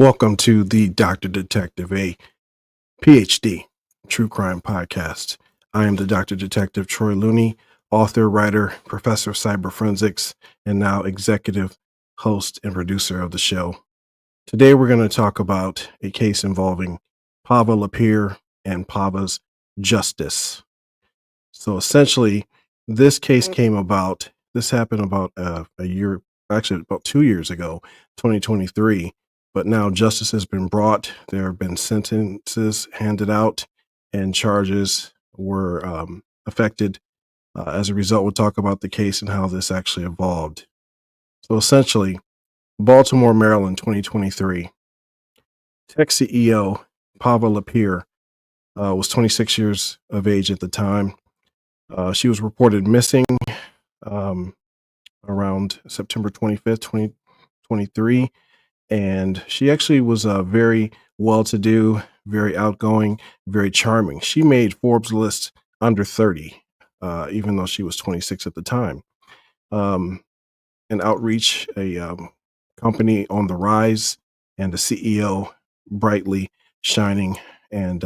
Welcome to the Dr. Detective, a PhD true crime podcast. I am the Dr. Detective Troy Looney, author, writer, professor of cyber forensics, and now executive host and producer of the show. Today, we're going to talk about a case involving Pava Lapere and Pava's justice. So essentially, this case happened about about 2 years ago, 2023. But now justice has been brought. There have been sentences handed out, and charges were affected. As a result, we'll talk about the case and how this actually evolved. So essentially, Baltimore, Maryland, 2023. Tech CEO Pava Lapere was 26 years of age at the time. She was reported missing around September 25th, 2023. And she actually was very well-to-do, very outgoing, very charming. She made Forbes list under 30, even though she was 26 at the time. An outreach, a company on the rise, and the CEO brightly shining, and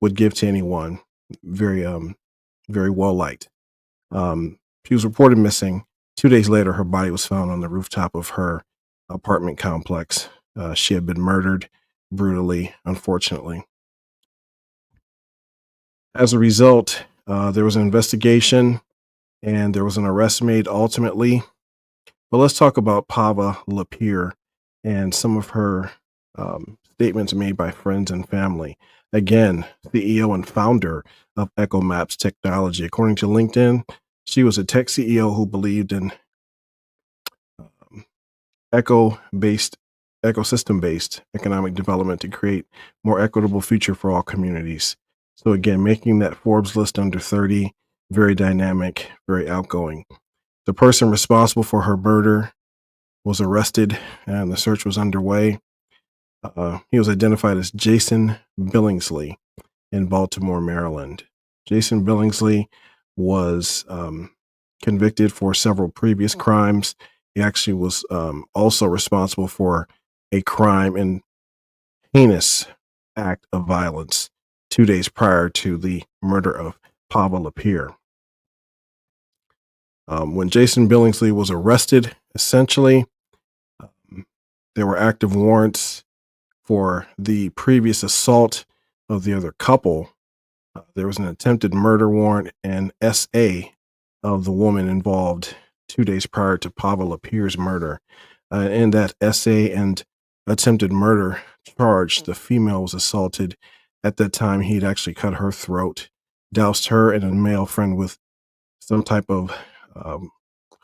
would give to anyone. Very, very well liked. She was reported missing. 2 days later, her body was found on the rooftop of her apartment complex. She had been murdered brutally, unfortunately. As a result, there was an investigation and there was an arrest made ultimately. But let's talk about Pava Lapere and some of her statements made by friends and family. Again, CEO and founder of Echo Maps Technology. According to LinkedIn, she was a tech CEO who believed in ecosystem-based economic development to create more equitable future for all communities. So again, making that Forbes list under 30, very dynamic, very outgoing. The person responsible for her murder was arrested and the search was underway. He was identified as Jason Billingsley in Baltimore, Maryland. Jason Billingsley was convicted for several previous crimes. He actually was also responsible for a crime and heinous act of violence 2 days prior to the murder of Pava Lapere. When Jason Billingsley was arrested, essentially, there were active warrants for the previous assault of the other couple. There was an attempted murder warrant and SA of the woman involved 2 days prior to Pava Lapere's murder. In that SA and attempted murder charge, the female was assaulted. At that time, he'd actually cut her throat, doused her and a male friend with some type of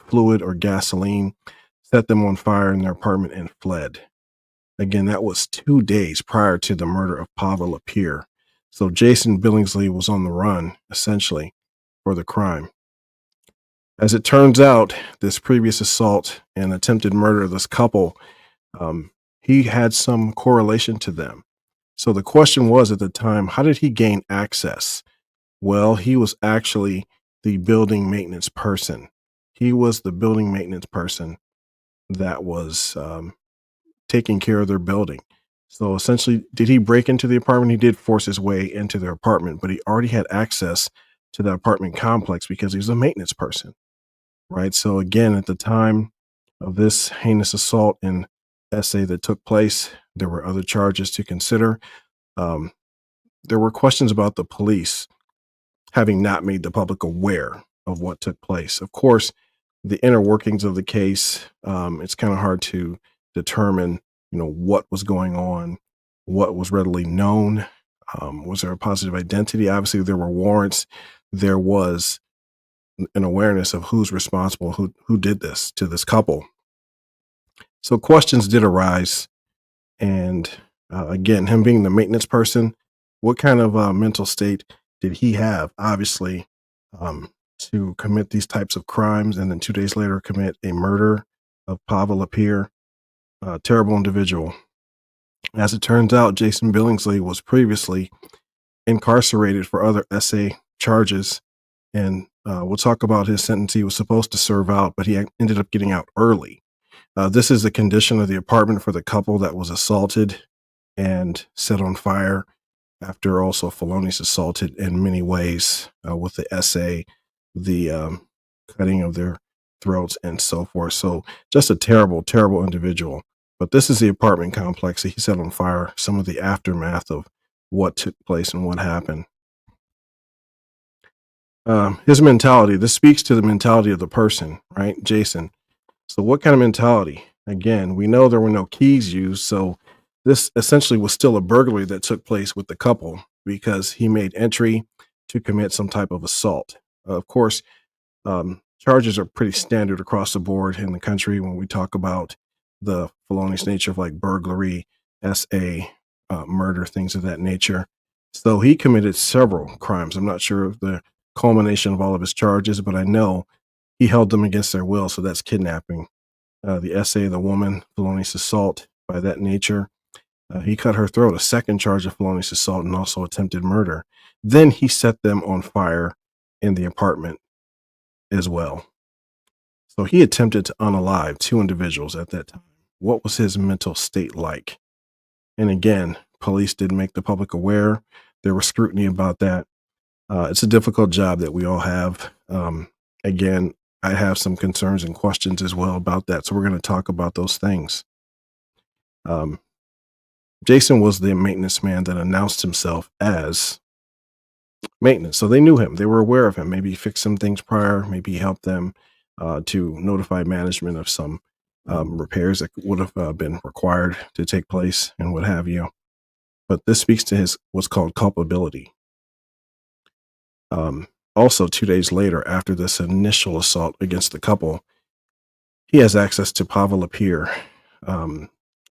fluid or gasoline, set them on fire in their apartment, and fled. Again, that was 2 days prior to the murder of Pava Lapere. So Jason Billingsley was on the run, essentially, for the crime. As it turns out, this previous assault and attempted murder of this couple, he had some correlation to them. So the question was at the time, how did he gain access? Well, he was actually the building maintenance person. He was the building maintenance person that was taking care of their building. So essentially, did he break into the apartment? He did force his way into their apartment, but he already had access to the apartment complex because he was a maintenance person. Right. So again, at the time of this heinous assault and SA that took place, there were other charges to consider. There were questions about the police having not made the public aware of what took place. Of course, the inner workings of the case, it's kind of hard to determine, what was going on, what was readily known. Was there a positive identity? Obviously, there were warrants. There was an awareness of who's responsible, who did this to this couple. So questions did arise. And again, him being the maintenance person, what kind of mental state did he have, obviously, to commit these types of crimes and then 2 days later commit a murder of Pava Lapere? Terrible individual. As it turns out, Jason Billingsley was previously incarcerated for other SA charges. And we'll talk about his sentence. He was supposed to serve out, but he ended up getting out early. This is the condition of the apartment for the couple that was assaulted and set on fire after also felonious assaulted in many ways with the essay, the cutting of their throats, and so forth. So just a terrible, terrible individual. But this is the apartment complex that he set on fire, some of the aftermath of what took place and what happened. His mentality, this speaks to the mentality of the person, right? Jason. So what kind of mentality? Again, we know there were no keys used, so this essentially was still a burglary that took place with the couple because he made entry to commit some type of assault. Of course, charges are pretty standard across the board in the country when we talk about the felonious nature of like burglary, SA, murder, things of that nature. So he committed several crimes. I'm not sure of the culmination of all of his charges, but I know he held them against their will. So that's kidnapping. The SA, the woman, felonious assault by that nature. He cut her throat, a second charge of felonious assault and also attempted murder. Then he set them on fire in the apartment as well. So he attempted to unalive two individuals at that time. What was his mental state like? And again, police didn't make the public aware. There was scrutiny about that. It's a difficult job that we all have. Again, I have some concerns and questions as well about that. So we're going to talk about those things. Jason was the maintenance man that announced himself as maintenance. So they knew him. They were aware of him. Maybe he fixed some things prior. Maybe he helped them to notify management of some repairs that would have been required to take place and what have you. But this speaks to his what's called culpability. Also, 2 days later, after this initial assault against the couple, he has access to Pava Lapere.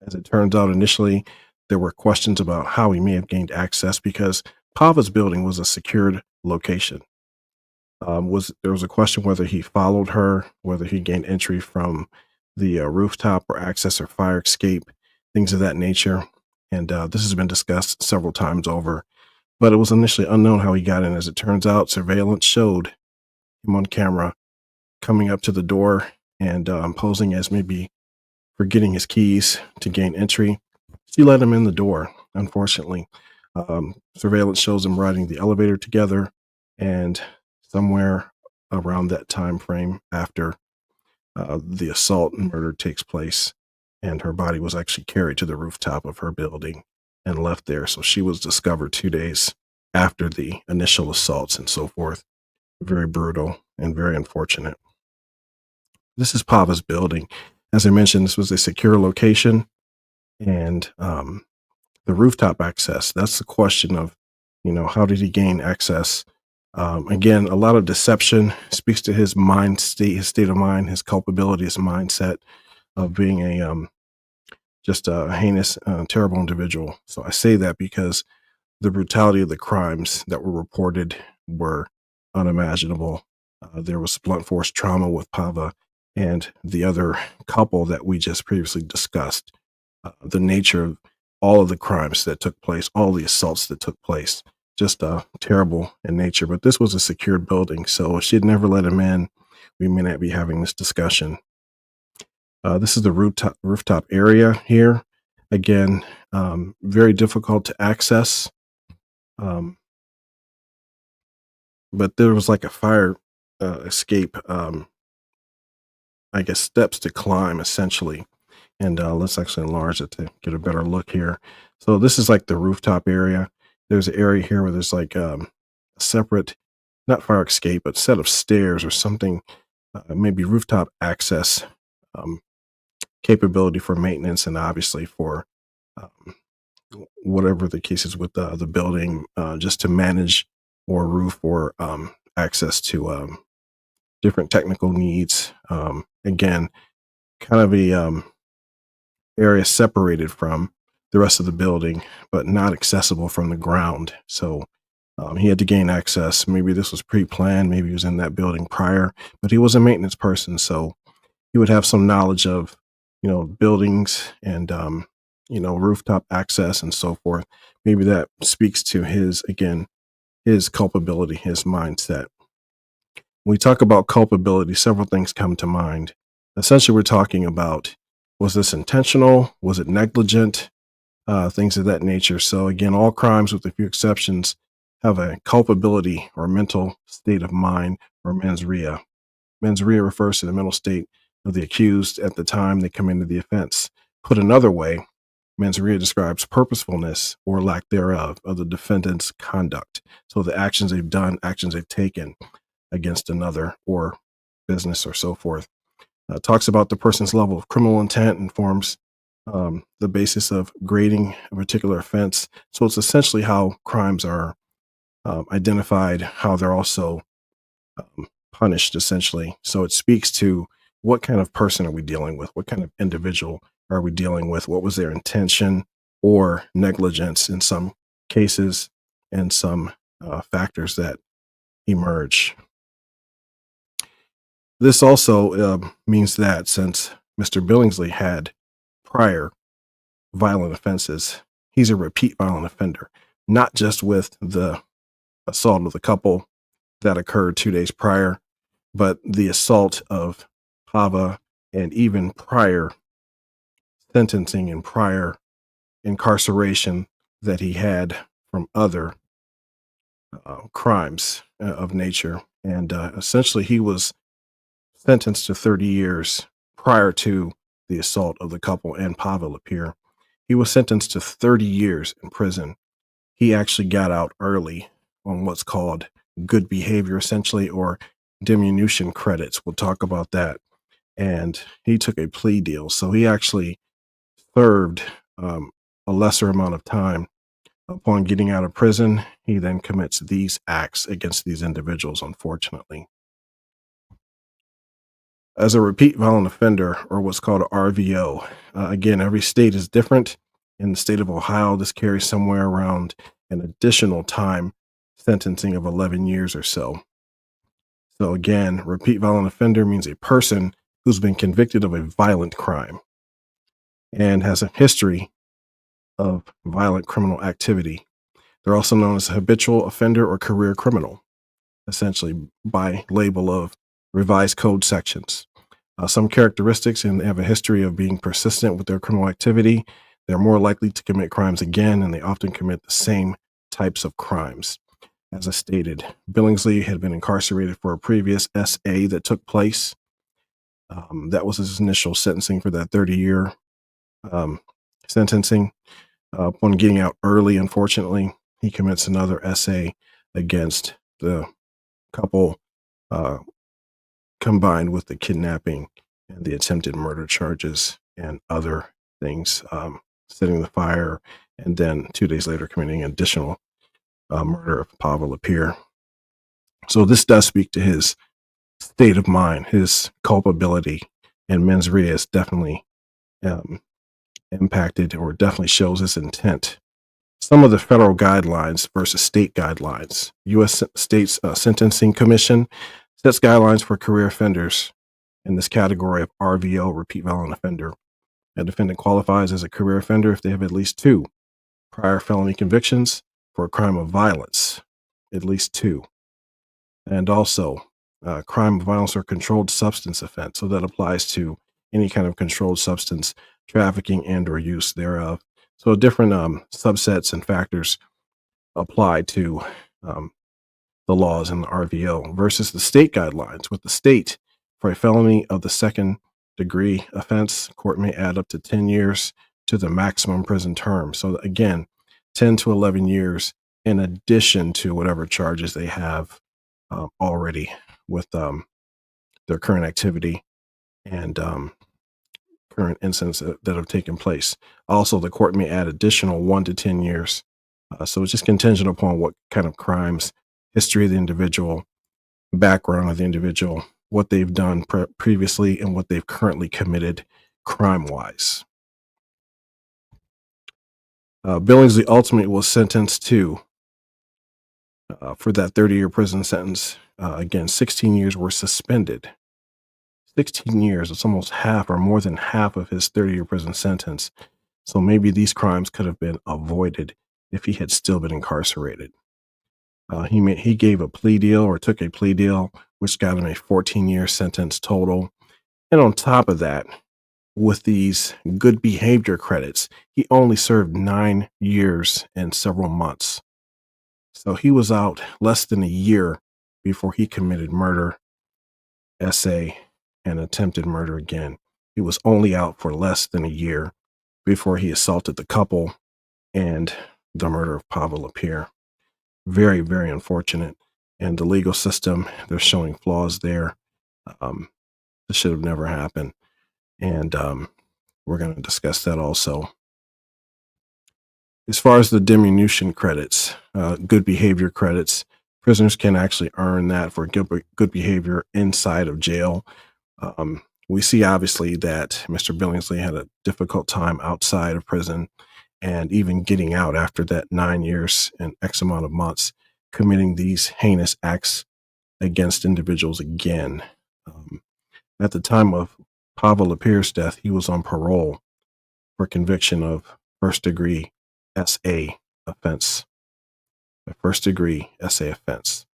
As it turns out, initially, there were questions about how he may have gained access because Pava's building was a secured location. There was a question whether he followed her, whether he gained entry from the rooftop or access or fire escape, things of that nature. And this has been discussed several times over. But it was initially unknown how he got in. As it turns out, surveillance showed him on camera coming up to the door and posing as maybe forgetting his keys to gain entry. She let him in the door, unfortunately. Surveillance shows them riding the elevator together, and somewhere around that time frame after the assault and murder takes place, and her body was actually carried to the rooftop of her building and left there. So she was discovered 2 days after the initial assaults and so forth. Very brutal and very unfortunate. This is Pava's building. As I mentioned, this was a secure location, and the rooftop access, that's the question of, how did he gain access? Again, a lot of deception speaks to his mind state, his state of mind, his culpability, his mindset of being just a heinous, terrible individual. So I say that because the brutality of the crimes that were reported were unimaginable. There was blunt force trauma with Pava and the other couple that we just previously discussed. The nature of all of the crimes that took place, all the assaults that took place, just terrible in nature. But this was a secured building, so if she had never let him in, we may not be having this discussion. This is the rooftop area here. Again, very difficult to access. But there was like a fire escape, I guess, steps to climb essentially. And let's actually enlarge it to get a better look here. So this is like the rooftop area. There's an area here where there's like a separate, not fire escape, but set of stairs or something, maybe rooftop access capability for maintenance and obviously for whatever the case is with the building, just to manage or roof or access to different technical needs. Again, kind of a area separated from the rest of the building, but not accessible from the ground. So he had to gain access. Maybe this was pre-planned. Maybe he was in that building prior, but he was a maintenance person. So he would have some knowledge of, buildings and, rooftop access and so forth. Maybe that speaks to his culpability, his mindset. When we talk about culpability, several things come to mind. Essentially, we're talking about, was this intentional? Was it negligent? Things of that nature. So again, all crimes, with a few exceptions, have a culpability or mental state of mind, or mens rea. Mens rea refers to the mental state of the accused at the time they committed the offense. Put another way, mens rea describes purposefulness or lack thereof of the defendant's conduct. So the actions they've done, actions they've taken against another or business or so forth. Talks about the person's level of criminal intent and forms the basis of grading a particular offense. So it's essentially how crimes are identified, how they're also punished, essentially. So it speaks to what kind of person are we dealing with? What kind of individual are we dealing with? What was their intention or negligence in some cases, and some factors that emerge. This also means that since Mr. Billingsley had prior violent offenses, he's a repeat violent offender, not just with the assault of the couple that occurred 2 days prior, but the assault of Pava, and even prior sentencing and prior incarceration that he had from other crimes of nature. And essentially, he was sentenced to 30 years prior to the assault of the couple and Pava Lapere. He was sentenced to 30 years in prison. He actually got out early on what's called good behavior, essentially, or diminution credits. We'll talk about that. And he took a plea deal. So he actually served a lesser amount of time. Upon getting out of prison, he then commits these acts against these individuals, unfortunately. As a repeat violent offender, or what's called a RVO, again, every state is different. In the state of Ohio, this carries somewhere around an additional time sentencing of 11 years or so. So again, repeat violent offender means a person who's been convicted of a violent crime and has a history of violent criminal activity. They're also known as a habitual offender or career criminal, essentially by label of revised code sections. Some characteristics, and they have a history of being persistent with their criminal activity. They're more likely to commit crimes again, and they often commit the same types of crimes. As I stated, Billingsley had been incarcerated for a previous SA that took place. That was his initial sentencing for that 30-year sentencing. Upon getting out early, unfortunately, he commits another SA against the couple, combined with the kidnapping and the attempted murder charges and other things, setting the fire, and then 2 days later committing additional murder of Pava Lapere. So this does speak to his state of mind, his culpability, and mens rea is definitely impacted, or definitely shows his intent. Some of the federal guidelines versus state guidelines. U.S. States Sentencing Commission sets guidelines for career offenders in this category of RVO, repeat violent offender. A defendant qualifies as a career offender if they have at least 2 prior felony convictions for a crime of violence, at least 2, and also crime of violence or controlled substance offense. So that applies to any kind of controlled substance trafficking and or use thereof. So different subsets and factors apply to the laws in the RVO versus the state guidelines. With the state, for a felony of the second degree offense, court may add up to 10 years to the maximum prison term. So again, 10 to 11 years in addition to whatever charges they have already with their current activity and current incidents that have taken place. Also, the court may add additional 1 to 10 years. So it's just contingent upon what kind of crimes, history of the individual, background of the individual, what they've done previously, and what they've currently committed crime-wise. Billingsley ultimately was sentenced to, for that 30-year prison sentence, again, 16 years were suspended. 16 years, it's almost half or more than half of his 30-year prison sentence. So maybe these crimes could have been avoided if he had still been incarcerated. He gave a plea deal, or took a plea deal, which got him a 14-year sentence total. And on top of that, with these good behavior credits, he only served 9 years and several months. So he was out less than a year before he committed murder, essay, and attempted murder again. He was only out for less than a year before he assaulted the couple and the murder of Pava Lapere. Very, very unfortunate. And the legal system, they're showing flaws there. This should have never happened. And we're going to discuss that also. As far as the diminution credits, good behavior credits, prisoners can actually earn that for good behavior inside of jail. We see obviously that Mr. Billingsley had a difficult time outside of prison and even getting out after that 9 years and X amount of months, committing these heinous acts against individuals again. At the time of Pava Lapere's death, he was on parole for conviction of first-degree SA offense, a first-degree SA offense.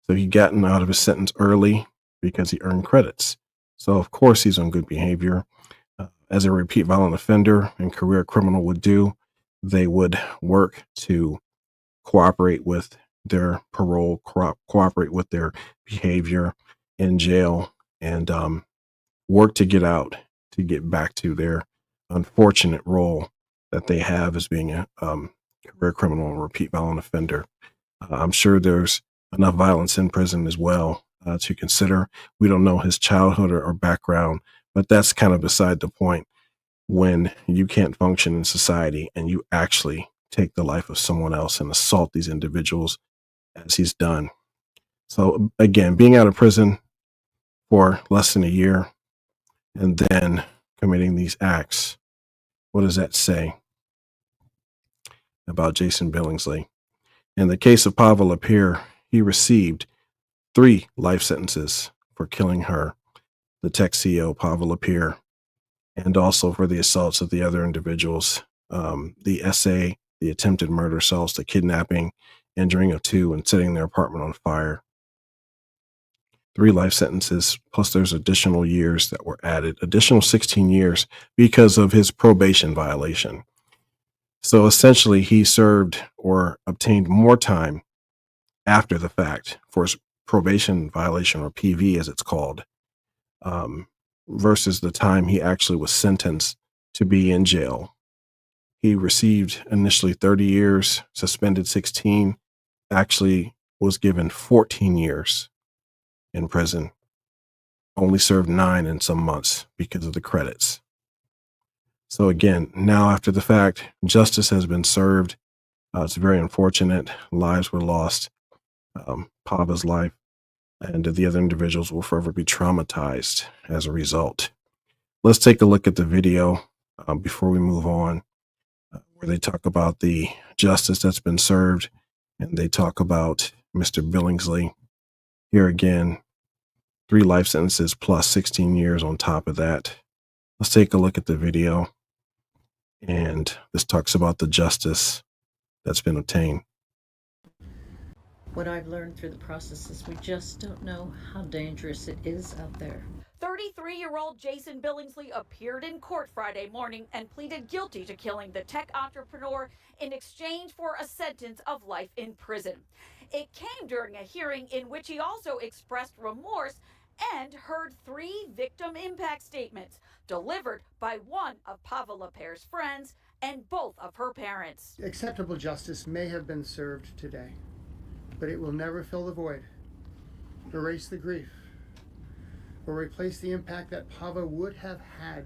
So he gotten out of his sentence early because he earned credits. So of course he's on good behavior. As a repeat violent offender and career criminal would do, they would work to cooperate with their parole, cooperate with their behavior in jail, and work to get out, to get back to their unfortunate role that they have as being a career criminal and repeat violent offender. I'm sure there's enough violence in prison as well to consider. We don't know his childhood or background, but that's kind of beside the point. When you can't function in society and you actually take the life of someone else and assault these individuals as he's done. So again, being out of prison for less than a year and then committing these acts, what does that say about Jason Billingsley? In the case of Pava Lapere, he received 3 life sentences for killing her, the Tech CEO Pava Lapere, and also for the assaults of the other individuals, the SA, the attempted murder assaults, the kidnapping, injuring of 2, and setting their apartment on fire. 3 life sentences, plus there's additional years that were added, additional 16 years because of his probation violation. So essentially, he served or obtained more time after the fact for his probation violation, or PV as it's called, versus the time he actually was sentenced to be in jail. He received initially 30 years, suspended 16, actually was given 14 years in prison, only served 9 in some months because of the credits. So again, now after the fact, justice has been served. It's very unfortunate. Lives were lost. Pava's life and the other individuals will forever be traumatized as a result. Let's take a look at the video before we move on, where they talk about the justice that's been served, and they talk about Mr. Billingsley. Here again, 3 life sentences plus 16 years on top of that. Let's take a look at the video, and this talks about the justice that's been obtained. What I've learned through the process is we just don't know how dangerous it is out there. 33-year-old Jason Billingsley appeared in court Friday morning and pleaded guilty to killing the tech entrepreneur in exchange for a sentence of life in prison. It came during a hearing in which he also expressed remorse and heard 3 victim impact statements delivered by one of Pava Lapere's friends and both of her parents. Acceptable justice may have been served today, but it will never fill the void, erase the grief, or replace the impact that Pava would have had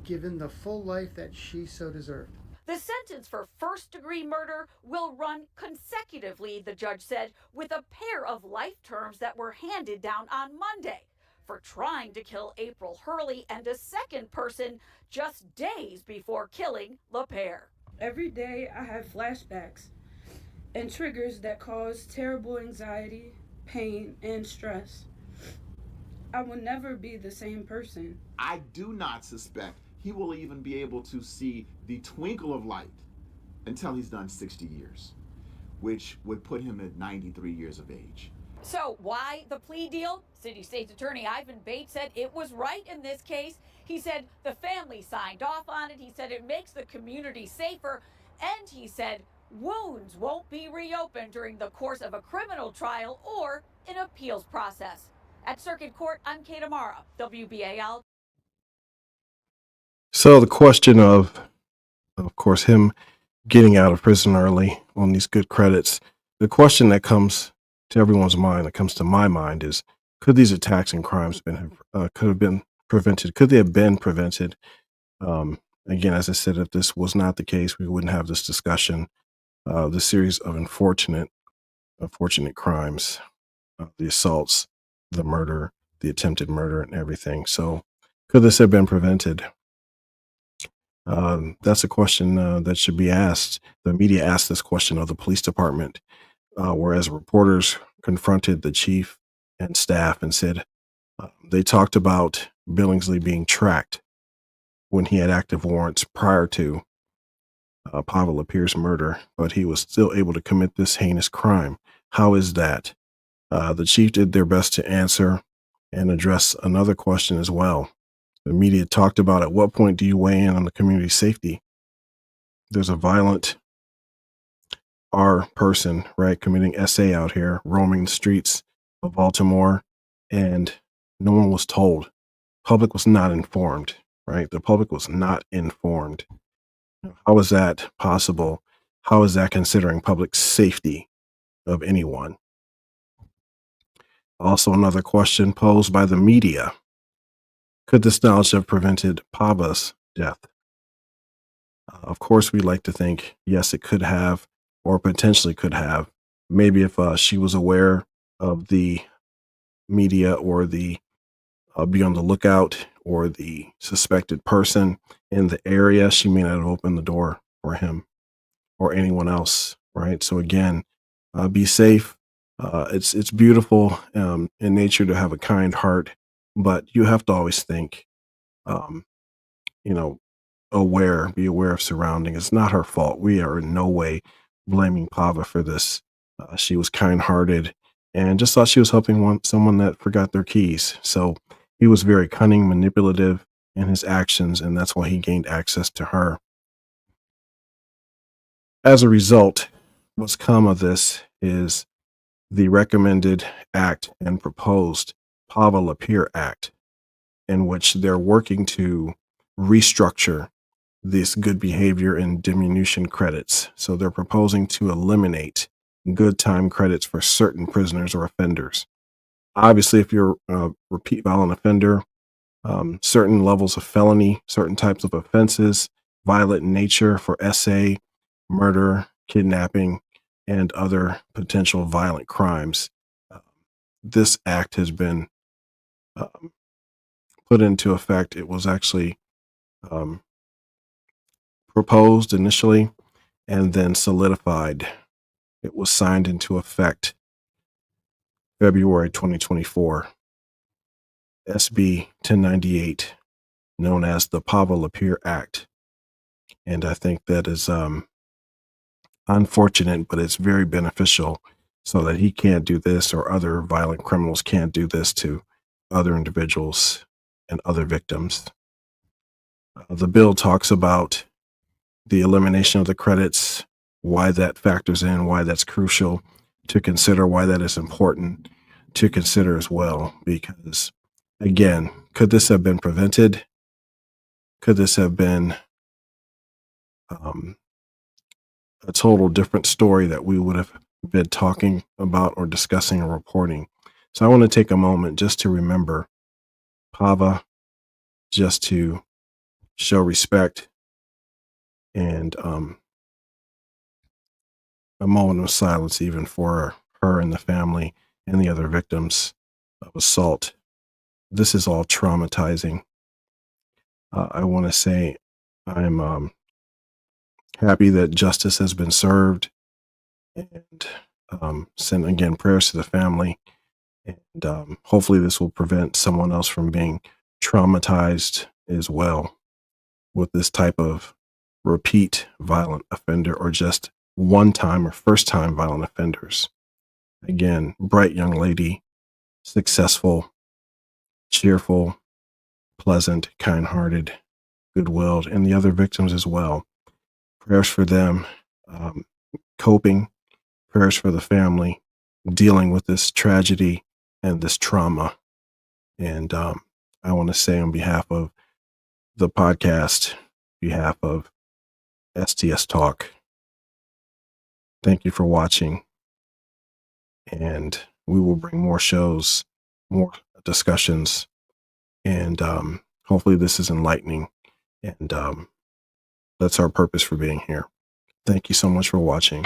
given the full life that she so deserved. The sentence for first-degree murder will run consecutively, the judge said, with a pair of life terms that were handed down on Monday for trying to kill April Hurley and a second person just days before killing Lapere. Every day I have flashbacks and triggers that cause terrible anxiety, pain, and stress. I will never be the same person. I do not suspect he will even be able to see the twinkle of light until he's done 60 years, which would put him at 93 years of age. So, why the plea deal? City State's Attorney Ivan Bates said it was right in this case. He said the family signed off on it. He said it makes the community safer. And he said wounds won't be reopened during the course of a criminal trial or an appeals process. At Circuit Court, I'm Kate Amara, WBAL. So the question of course, him getting out of prison early on these good credits, the question that comes to everyone's mind, that comes to my mind, is could these attacks and crimes could have been prevented? Could they have been prevented? Again, as I said, if this was not the case, we wouldn't have this discussion. The series of unfortunate crimes, the assaults, the murder, the attempted murder, and everything. So, could this have been prevented? That's a question that should be asked. The media asked this question of the police department, whereas reporters confronted the chief and staff and said they talked about Billingsley being tracked when he had active warrants prior to Pava Lapere's murder, but he was still able to commit this heinous crime. How is that? The chief did their best to answer and address another question as well. The media talked about at what point do you weigh in on the community safety? There's a violent person, right, committing SA out here, roaming the streets of Baltimore, and no one was told. Public was not informed, right? The public was not informed. How is that possible? How is that considering public safety of anyone? Also, another question posed by the media. Could this knowledge have prevented Pava's death? Of course, we like to think, yes, it could have, or potentially could have. Maybe if she was aware of the media or the be on the lookout or the suspected person in the area, she may not have opened the door for him or anyone else, right? So again, be safe. It's beautiful in nature to have a kind heart, but you have to always think, um, you know, be aware of surroundings. It's not her fault. We are in no way blaming Pava for this. She was kind-hearted and just thought she was helping someone that forgot their keys. So he was very cunning, manipulative in his actions, and that's why he gained access to her. As a result, what's come of this is the recommended act and proposed Pava Lapere Act, in which they're working to restructure this good behavior and diminution credits. So they're proposing to eliminate good time credits for certain prisoners or offenders. Obviously, if you're a repeat violent offender, certain levels of felony, certain types of offenses, violent in nature for SA, murder, kidnapping, and other potential violent crimes. This act has been put into effect. It was actually proposed initially and then solidified. It was signed into effect February 2024. SB 1098, known as the Pava Lapere Act. And I think that is unfortunate, but it's very beneficial so that he can't do this or other violent criminals can't do this to other individuals and other victims. The bill talks about the elimination of the credits, why that factors in, why that's crucial to consider, why that is important to consider as well. Because, again, could this have been prevented? Could this have been a total different story that we would have been talking about or discussing or reporting? So I want to take a moment just to remember Pava, just to show respect and a moment of silence even for her and the family and the other victims of assault. This is all traumatizing. I want to say I'm happy that justice has been served, and send again prayers to the family. And hopefully this will prevent someone else from being traumatized as well with this type of repeat violent offender or just one time or first time violent offenders. Again, bright young lady, successful, cheerful, pleasant, kind-hearted, good-willed, and the other victims as well. Prayers for them, coping, prayers for the family, dealing with this tragedy and this trauma. And I want to say on behalf of the podcast, behalf of STS Talk, thank you for watching. And we will bring more shows, more discussions, and hopefully this is enlightening. And that's our purpose for being here. Thank you so much for watching.